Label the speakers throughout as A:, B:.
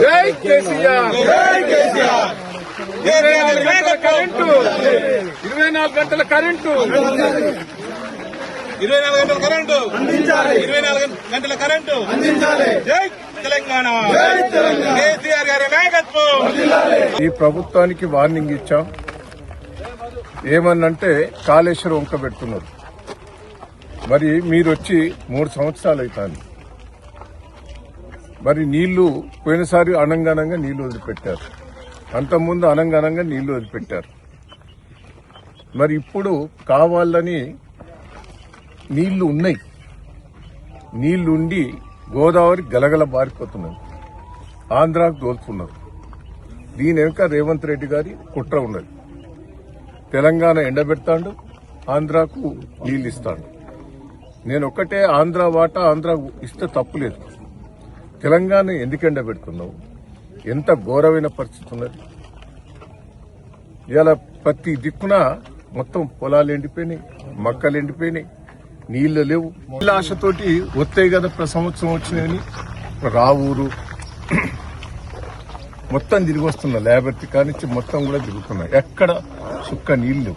A: జై కేసీఆర్. 24 గంటల కరెంటు, 24 గంటల కరెంటు,
B: 24 గంటల కరెంటు, 24 గంటల కరెంటు అందించాలి. జై తెలంగాణ, కేసీఆర్ గారి నాయకత్వం.
A: ఈ ప్రభుత్వానికి వార్నింగ్ ఇచ్చాం. ఏమన్నంటే కాళేశ్వరం వంక పెడుతున్నారు. మరి మీరు వచ్చి 3 సంవత్సరాలు అవుతాను. మరి నీళ్లు పోయినసారి అనంగానంగా నీళ్లు వదిలిపెట్టారు, అంతకుముందు అనంగానంగా నీళ్లు వదిలిపెట్టారు. మరి ఇప్పుడు కావాలని నీళ్లు ఉన్నాయి, నీళ్లుండి గోదావరి గలగల బారిపోతున్నది, ఆంధ్రాకు దోలుతున్నారు. దీని వెనుక రేవంత్ రెడ్డి గారి కుట్ర ఉన్నది. తెలంగాణ ఎండబెడతాడు, ఆంధ్రాకు నీళ్లు ఇస్తాడు. నేను ఒక్కటే, ఆంధ్ర వాటా ఆంధ్ర ఇస్తే తప్పులేదు. తెలంగాణ ఎందుకు ఎండబెడుతున్నావు? ఎంత ఘోరమైన పరిస్థితి ఉన్నది. ఇవాళ ప్రతి దిక్కున మొత్తం పొలాలు ఎండిపోయినాయి, మక్కలు ఎండిపోయినాయి, నీళ్లు లేవు. నీళ్ళ ఆశతోటి వస్తాయి కదా సంవత్సరం వచ్చినాయని రావూరు మొత్తం తిరిగి వస్తున్నా, లేబర్తి కానించి మొత్తం కూడా తిరుగుతున్నాయి. ఎక్కడ చుక్క నీళ్లు.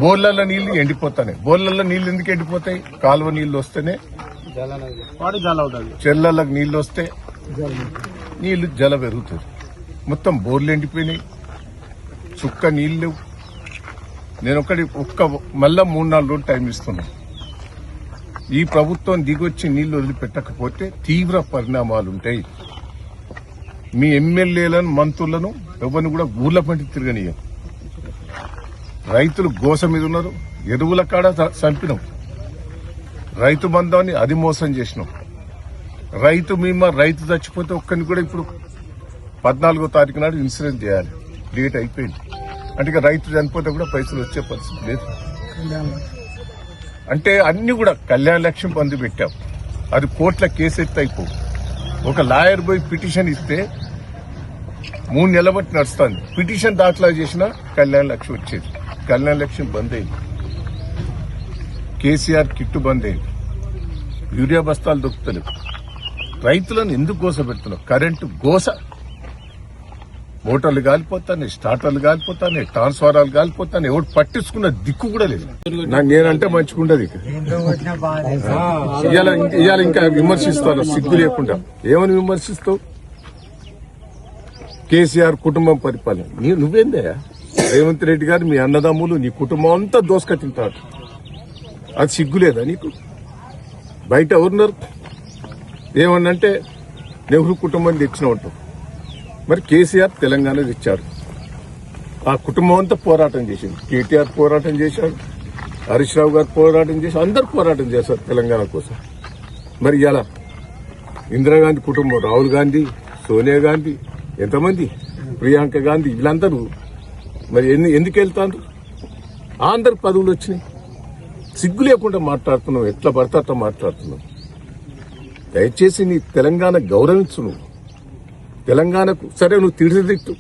A: బోర్లలో నీళ్లు ఎండిపోతాయి. బోర్లలో నీళ్లు ఎందుకు ఎండిపోతాయి? కాలువ నీళ్లు వస్తేనే, చెర్లలకు నీళ్లు వస్తే నీళ్లు జల పెరుగుతుంది. మొత్తం బోర్లు ఎండిపోయినాయి, చుక్క నీళ్లు లేవు. నేను మళ్ళా 3-4 రోజులు టైం ఇస్తున్నా. ఈ ప్రభుత్వం దిగొచ్చి నీళ్లు వదిలిపెట్టకపోతే తీవ్ర పరిణామాలుంటాయి. మీ ఎమ్మెల్యేలను, మంత్రులను ఎవరిని కూడా ఊర్ల పంటి తిరగనియం. రైతులు గోస మీద ఉన్నారు. ఎరువుల కాడ చంపినాం, రైతు బంధాన్ని అది మోసం చేసినాం. రైతు బీమా, రైతు చచ్చిపోతే ఒక్కరిని కూడా ఇప్పుడు 14వ తారీఖు నాడు ఇన్సూరెన్స్ చేయాలి. డేట్ అయిపోయింది. అంటే రైతు చనిపోతే కూడా పైసలు వచ్చే పరిస్థితి లేదు. అంటే అన్ని కూడా కళ్యాణ లక్ష్యం పొంది పెట్టాం. అది కోర్టుల కేసు ఎత్తి అయిపోవు. ఒక లాయర్ పోయి పిటిషన్ ఇస్తే 3 నెలల బట్టి నడుస్తుంది. పిటిషన్ దాఖలా చేసినా కళ్యాణ లక్ష్యం వచ్చేది. కళ్యాణ లక్ష్యం బంద్ అయింది. కేసీఆర్ కిట్టు బంద్ అయింది. యూరియా బస్తాలు దొరుకుతలేవు. రైతులను ఎందుకు గోస పెడుతున్నావు? కరెంటు గోస. మోటార్లు కాలిపోతాయి, స్టార్టర్లు కాలిపోతాయి, ట్రాన్స్ఫారాలు కాలిపోతాయి. ఎవరు పట్టించుకున్న దిక్కు కూడా లేదు. నాకు నేనంటే మంచిగుండదు. ఇవాళ ఇంకా విమర్శిస్తాను సిగ్గు లేకుండా. ఏమని విమర్శిస్తావు? కేసీఆర్ కుటుంబం పరిపాలన. నువ్వేందయ్యా? రేవంత్ రెడ్డి గారు, మీ అన్నదమ్ములు, నీ కుటుంబం అంతా దోసుక తింటారు. అది సిగ్గులేదా నీకు? బయట ఎవరున్నారు? ఏమన్నంటే నెహ్రూ కుటుంబాన్ని తెచ్చిన ఉంటాం. మరి కేసీఆర్ తెలంగాణ తెచ్చారు. ఆ కుటుంబం అంతా పోరాటం చేసింది. కేటీఆర్ పోరాటం చేశాడు, హరీష్ రావు గారు పోరాటం చేశారు, అందరు పోరాటం చేశారు తెలంగాణ కోసం. మరి ఇలా ఇందిరాగాంధీ కుటుంబం, రాహుల్ గాంధీ, సోనియా గాంధీ, ఎంతమంది, ప్రియాంక గాంధీ, వీళ్ళందరూ మరి ఎందుకు వెళ్తారు? అందరు పదవులు వచ్చినాయి. సిగ్గు లేకుండా మాట్లాడుతున్నావు. ఎట్లా పడితే అట్లా మాట్లాడుతున్నావు. దయచేసి నీ తెలంగాణ గౌరవించు. నువ్వు తెలంగాణకు సరే, నువ్వు తిడితే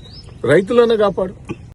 A: రైతులన్నా కాపాడు.